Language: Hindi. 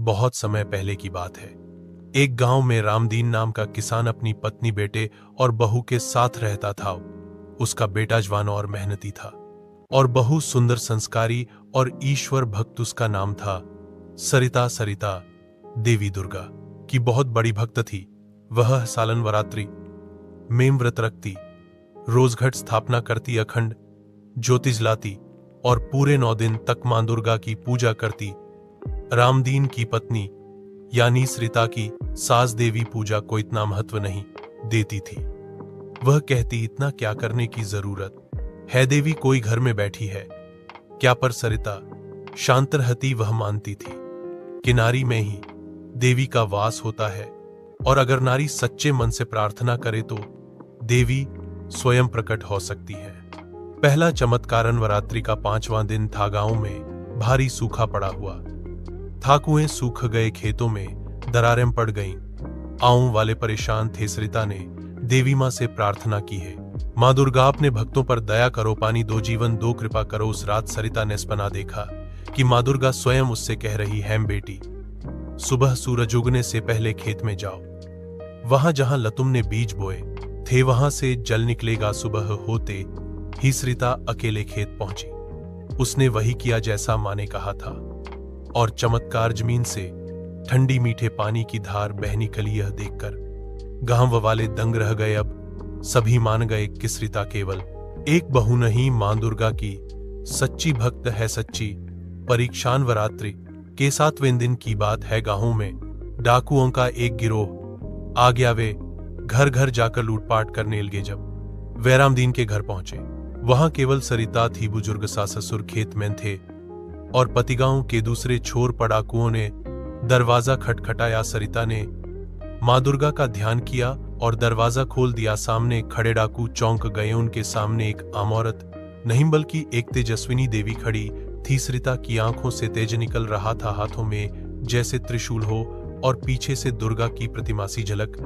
बहुत समय पहले की बात है। एक गांव में रामदीन नाम का किसान अपनी पत्नी, बेटे और बहू के साथ रहता था। उसका बेटा जवान और मेहनती था और बहू सुंदर, संस्कारी और ईश्वर भक्त। उसका नाम था सरिता। सरिता देवी दुर्गा की बहुत बड़ी भक्त थी। वह सालन नवरात्रि में व्रत रखती, रोज घट स्थापना करती, अखंड ज्योति जलाती और पूरे 9 दिन तक मां दुर्गा की पूजा करती। रामदीन की पत्नी यानी सरिता की सास देवी पूजा को इतना महत्व नहीं देती थी। वह कहती, इतना क्या करने की जरूरत है, देवी कोई घर में बैठी है क्या। पर सरिता शांत रहती। वह मानती थी कि नारी में ही देवी का वास होता है और अगर नारी सच्चे मन से प्रार्थना करे तो देवी स्वयं प्रकट हो सकती है। पहला चमत्कार नवरात्रि का 5वां दिन था। गांव में भारी सूखा पड़ा हुआ था। कुएं सूख गए, खेतों में दरारें पड़ गईं। गांव वाले परेशान थे। सरिता ने देवी मां से प्रार्थना की है, मां दुर्गा अपने भक्तों पर दया करो, पानी दो, जीवन दो, कृपा करो। उस रात सरिता ने सपना देखा कि मां दुर्गा स्वयं उससे कह रही है, बेटी सुबह सूरज उगने से पहले खेत में जाओ। वहां जहां लतुम ने बीज बोए थे वहां से जल निकलेगा। सुबह होते ही सरिता अकेले खेत पहुंची। उसने वही किया जैसा मां ने कहा था और चमत्कार, जमीन से ठंडी मीठे पानी की धार बह निकली। यह देखकर गांव वाले दंग रह गए। अब सभी मान गए कि सरिता केवल एक बहू नहीं, मां दुर्गा की सच्ची भक्त है। सच्ची परीक्षा नवरात्रि के 7वें दिन की बात है। गांव में डाकुओं का एक गिरोह आ गया। वे घर घर जाकर लूटपाट करने लगे। जब वे रामदीन के घर पहुंचे, वहां केवल सरिता थी। बुजुर्ग सास ससुर खेत में थे और पति गांव के दूसरे छोर पर डाकुओं ने दरवाजा खटखटाया। सरिता ने मां दुर्गा का ध्यान किया और दरवाजा खोल दिया। सामने खड़े डाकू चौंक गए। उनके सामने एक आम औरत नहीं बल्कि एक तेजस्विनी देवी खड़ी थी। सरिता की आंखों से तेज निकल रहा था, हाथों में जैसे त्रिशूल हो और पीछे से दुर्गा की प्रतिमा सी झलक